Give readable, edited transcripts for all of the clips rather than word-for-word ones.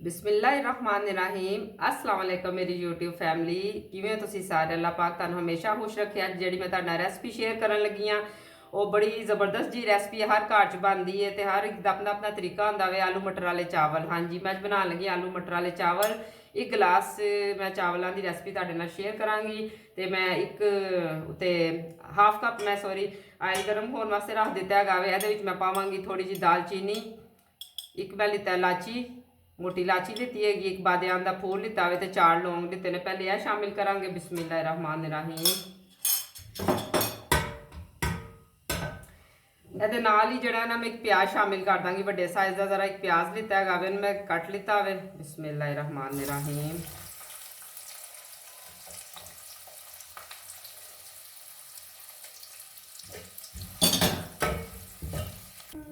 बिस्मिल्लाहिर्रहमानिर्रहीम अस्सलाम वालेकुम मेरी यूट्यूब फैमिली किवें तुसीं सारे अल्लाह पाक तुहानूं हमेशा खुश रखे। अज जिहड़ी मैं तुहाडे नाल रैसपी शेयर करन लगी हाँ वो बड़ी ज़बरदस्त जी रैसपी हर घर च बनती है तो हर एक दा अपना अपना तरीका होंदा वे। आलू मटर वाले चावल, हाँ जी मैं बनाने लगी आलू मटर वाले चावल। एक गिलास मैं चावलों की रैसपी तुहाडे नाल शेयर करांगी तो मैं एक उत्ते हाफ कप मैं सॉरी आयल गर्म होने वास्ते रख दिता है। ये मैं पावांगी थोड़ी जी दालचीनी, एक मैं लिता इलाची मोटी इलाची लीती है, एक बादयान का फूल लिता हुआ तो 4 लौंग लिते ने। पहले यह शामिल करांगे बिस्मिल्लाहिर्रहमानिर्रहीम। ये नाल ही जड़ा ना मैं एक प्याज शामिल कर दांगी बड़े साइज का। जरा एक प्याज लिता है मैं कट लिता है बिस्मिल्लाहिर्रहमानिर्रहीम।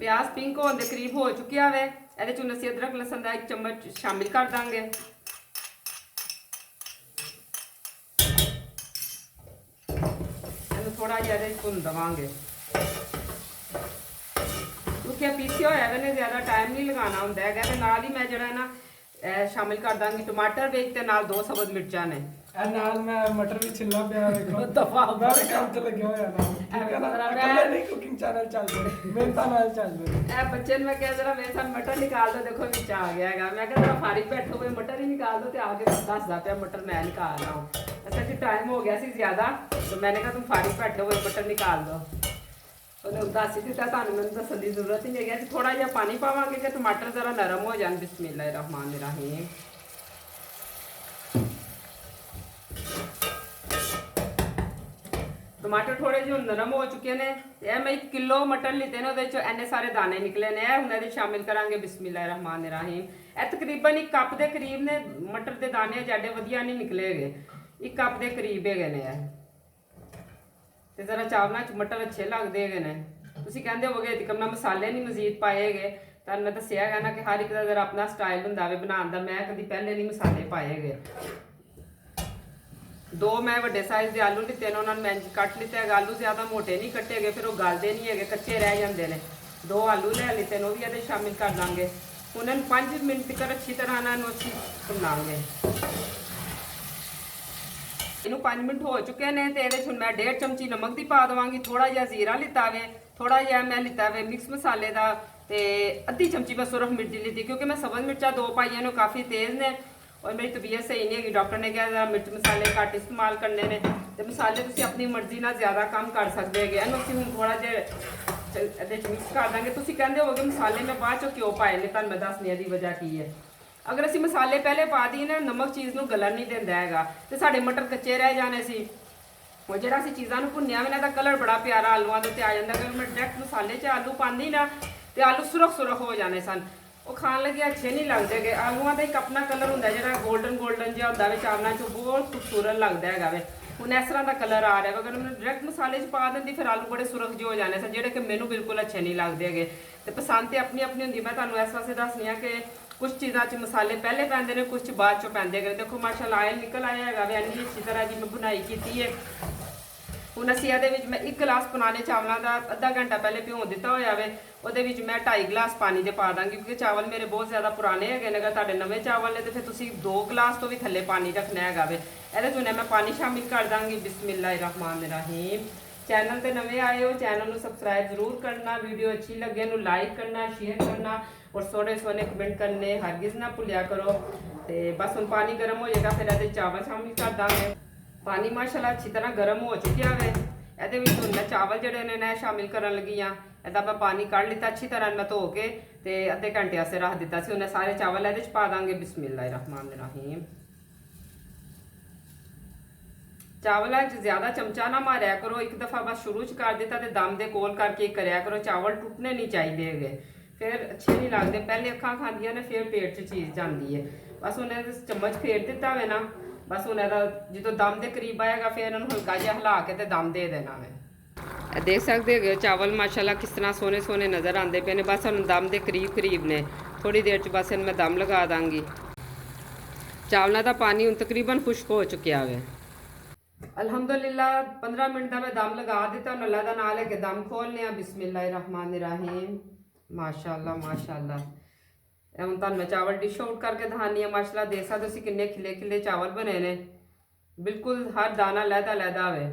प्याज पिंक होने के करीब हो चुकिया वे। ये असीं अदरक लसन का 1 चम्मच शामिल कर देंगे। थोड़ा जिहा भुन देवांगे क्योंकि पीसिया होया मैंने ज़्यादा टाइम नहीं लगाना होंदा है। नाल ही मैं जड़ा ना शामिल कर दांगी टमाटर वेच ते नाल 2 सबज मिर्चा ने नाल मैं मटर भी छिलना पिया देखो दफा बड़े काम ते लगे होया ना ठीक है ना। मैं नहीं कुकिंग चैनल चल रहे मेरे नाल चल रहे ए बच्चे ने मैं कहा जरा मेरे साथ मटर निकाल दो। देखो विच आ गया है। मैं कहा जरा फारिग बैठो हुए मटर ही निकाल दो तो आगे दसदा पिया मटर मैं निकाल रहा हूँ। ऐसा कि टाइम हो गया सी ज़्यादा तो मैंने कहा तुम फारिग बैठे हुए मटर निकाल दो। उन्हें दस ही दिता तुहानूं मैनूं दस्सण की जरूरत ही नहीं है। थोड़ा जिहा पानी पावांगे कि टमाटर जरा नरम हो जाए। बिस्मिल्लाहिर्रहमानिर्रहीम। टमाटर थोड़े जो नरम हो चुके हैं। यह मैं 1 किलो मटर लिते हैं वो इन्ने सारे दाने निकले ने। हम शामिल करांगे बिस्मिल्लाहिर्रहमानिर्रहीम। यह तकरीबन 1 कप के करीब ने मटर के दाने जाडे वधिया नहीं निकले गए। 1 कप के करीब है ने। तो जरा चावलों च मटर अच्छे लगते हैं। तुसीं कहंदे होवोगे इतकम ना मसाले नहीं मजीद पाए गए। तुहानूं मैं दस्सिया है ना कि हर एक का जरा अपना स्टाइल हुंदा वे बनाउण दा। मैं कभी पहले नहीं मसाले पाए गए। 2 मैं बड़े साइज के आलू लिते हैं उन्होंने मैं कट लिता है। आलू ज़्यादा मोटे नहीं कट्टे गए फिर वो गलते नहीं है कच्चे रह जाते हैं। 2 आलू लै लिते हैं वो भी ये शामिल कर देंगे। उन्होंने 5 मिनट तक अच्छी तरह ना भुनांगे। इनू 5 मिनट हो चुके हैं तो ये मैं 1.5 चमची नमक की पा देवांगी। थोड़ा जिहा जीरा लिता वे, थोड़ा जिहा मैं लिता वे मिक्स मसाले का तो अद्धी चमची मैं सुरख मिर्ची लीती क्योंकि मैं सबज मिर्चा 2 पाई ने काफ़ी तेज़ ने और मेरी तबीयत सही नहीं है। डॉक्टर ने कहा मिर्च मसाले घट इस्तेमाल करने ने तो मसाले तुम अपनी मर्जी ना ज़्यादा कम कर सकते हैं। असं हूँ थोड़ा जिहा मिक्स कर देंगे। तुम कहते हो कि मसाले मैं बाद चो क्यों पाए ने तुहानूं मैं दसने की वजह की है। अगर असीं मसाले पहले पा दिए ना नमक चीज़ को गलन नहीं देंदा हैगा तो साडे मटर कच्चे रह जाने सी। और जो असीं चीज़ों को भुनिया भी ना कलर बड़ा प्यारा आलूआं दे उत्ते आ जांदा। अगर मैं डायरैक्ट मसाले च आलू पाती ना तो आलू सुरख सुरख हो जाने सन। वो खान लगे अच्छे नहीं लगते गए। आलूआं का एक अपना कलर होंदा जिहड़ा गोल्डन गोल्डन जिहा होंदा वे चावलों च बहुत खूबसूरत लगता है वे। हुण इस तरह का कलर आ रहा है। अगर मैं डायरैक्ट मसाले च पा देंदी फिर आलू बड़े सुरख जो हो जाने सन जिहड़े कि मैनूं बिल्कुल अच्छे नहीं लगते गए। तो पसंद तो अपनी अपनी होंदी। मैं तुहानूं इस वास्ते दसनी कि कुछ चीज़ों च मसाले पहले पैंदे ने कुछ बाद चों पैंदे गए। देखो माशाअल्लाह आयल निकल आया है इन्नी अच्छी तरह जी मैं बुनाई की है। हुण असीं इहदे विच मैं 1 गिलास पुराने चावलों का आधा घंटा पहले भिगो दिता होया वे। उहदे विच मैं 2.5 गिलास पानी दे पा दांगी क्योंकि चावल मेरे बहुत ज़्यादा पुराने है। अगर तुहाडे नवे चावल ने तो फिर तुसीं 2 गिलास तो भी थल्ले पानी रखना है वे। इहदे च मैं पानी शामिल कर दांगी बिस्मिल्लाहिर्रहमानिर्रहीम। चैनल पर नवे आए हो चैनल को सबसक्राइब जरूर करना। वीडियो अच्छी लगे इन्हूं लाइक करना, शेयर करना और सोहने सोहने कमेंट करने हरगिज़ ना भुलिया करो। तो बस हुण पानी गर्म हो जाएगा फिर ये चावल शामिल कर देंगे। पानी माशाअल्लाह अच्छी तरह गर्म हो चुकिया वे। ये हुण मैं चावल जोड़े ने मैं शामिल करन लगी हाँ। इहदा मैं पानी कढ़ लिता अच्छी तरह मैं धो के तो अद्धे घंटे वास्ते रख दिता सी। उन्हें सारे चावल ये पा देंगे बिस्मिल्लाहिर्रहमानिर्रहीम। चावलों ज़्यादा चमचा ना मारिया करो। एक दफ़ा बस शुरू च कर दिता तो दम दे कोल करके कराया करो। चावल टुटने नहीं चाहिए गए फिर अच्छे नहीं लगते। पहले अखां खांदियां ने फिर पेट च चीज़ जाती है। बस उन्हें चम्मच फेर दिता वे ना बस उन्हें जो दम के करीब आएगा फिर इन्होंने हल्का जिहा हिला के तो दम दे देना वे। देख सकते हो चावल माशाल्लाह किस तरह सोहने सोहने नज़र आते पे ने। बस हम दम के करीब करीब ने थोड़ी देर च बस मैं दम लगा दांगी। चावलों का पानी हूँ तकरीबन खुश्क हो चुकिया वे। अल्हम्दुलिल्लाह 15 मिनट का मैं दम लगा दिता। अल्लाह का नाम लेके दम खोल लिया बिस्मिल्लाहिर्रहमानिर्रहीम। माशाअल्लाह माशाअल्लाह ਹੁਣ ਤੁਹਾਨੂੰ ਮੈਂ ਚਾਵਲ ਡਿਸ਼ ਆਊਟ ਕਰਕੇ ਦਿਖਾਉਂਦੀ ਹਾਂ। ਮਾਸ਼ਾਅੱਲਾ ਦੇਖ ਸਕਦੇ ਤੁਸੀਂ ਕਿੰਨੇ ਖਿਲੇ ਖਿਲੇ ਚਾਵਲ ਬਣੇ ਨੇ, ਬਿਲਕੁਲ ਹਰ ਦਾਣਾ ਲਹਿਦਾ ਲਹਿਦਾ ਹੋਵੇ।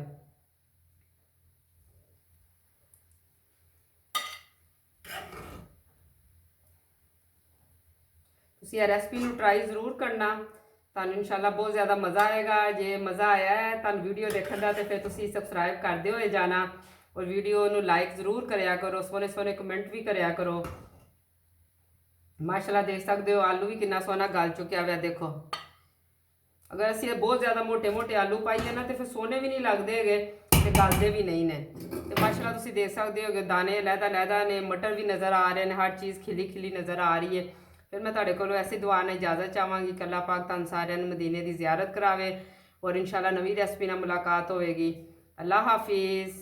ਤੁਸੀਂ ਇਹ ਰੈਸਪੀ ਨੂੰ ਟਰਾਈ ਜ਼ਰੂਰ ਕਰਨਾ, ਤੁਹਾਨੂੰ ਇਨਸ਼ਾਅੱਲਾ ਬਹੁਤ ਜ਼ਿਆਦਾ ਮਜ਼ਾ ਆਏਗਾ। ਜੇ ਮਜ਼ਾ ਆਇਆ ਹੈ ਤੁਹਾਨੂੰ ਵੀਡੀਓ ਦੇਖਣ ਦਾ ਤੇ ਫਿਰ ਤੁਸੀਂ ਸਬਸਕ੍ਰਾਈਬ ਕਰਦੇ ਹੋਏ ਜਾਣਾ, ਔਰ ਵੀਡੀਓ ਨੂੰ ਲਾਈਕ ਜ਼ਰੂਰ ਕਰਿਆ ਕਰੋ, ਸੋਹਣੇ ਸੋਹਣੇ ਕਮੈਂਟ ਵੀ ਕਰਿਆ ਕਰੋ। ਮਾਸ਼ਾਅੱਲਾ ਦੇਖ ਸਕਦੇ ਹੋ ਆਲੂ ਵੀ ਕਿੰਨਾ ਸੋਹਣਾ ਗਲ ਚੁੱਕਿਆ ਹੋਇਆ, ਦੇਖੋ। ਅਗਰ ਅਸੀਂ ਇਹ ਬਹੁਤ ਜ਼ਿਆਦਾ ਮੋਟੇ ਮੋਟੇ ਆਲੂ ਪਾਈਏ ਨਾ ਤੇ ਫਿਰ ਸੋਹਣੇ ਵੀ ਨਹੀਂ ਲੱਗਦੇ ਹੈਗੇ ਤੇ ਗਲਦੇ ਵੀ ਨਹੀਂ ਨੇ। ਤੇ ਮਾਸ਼ਾਅੱਲਾ ਤੁਸੀਂ ਦੇਖ ਸਕਦੇ ਹੋ ਦਾਣੇ ਲਹਿਦਾ ਲਹਿਦਾ ਨੇ, ਮਟਰ ਵੀ ਨਜ਼ਰ ਆ ਰਹੇ ਨੇ, ਹਰ ਚੀਜ਼ ਖਿਲੀ ਖਿਲੀ ਨਜ਼ਰ ਆ ਰਹੀ ਹੈ। ਫਿਰ ਮੈਂ ਤੁਹਾਡੇ ਕੋਲੋਂ ਐਸੀ ਦੁਆ ਨਾਲ ਇਜਾਜ਼ਤ ਚਾਹਾਂਗੀ ਕਿ ਅੱਲਾਹ ਪਾਕ ਤੁਹਾਨੂੰ ਸਾਰਿਆਂ ਨੂੰ ਮਦੀਨੇ ਦੀ ਜ਼ਿਆਰਤ ਕਰਾਵੇ, ਔਰ ਇਨਸ਼ਾਅੱਲਾ ਨਵੀਂ ਰੈਸਪੀ ਨਾਲ ਮੁਲਾਕਾਤ ਹੋਵੇਗੀ। ਅੱਲਾਹ ਹਾਫਿਜ਼।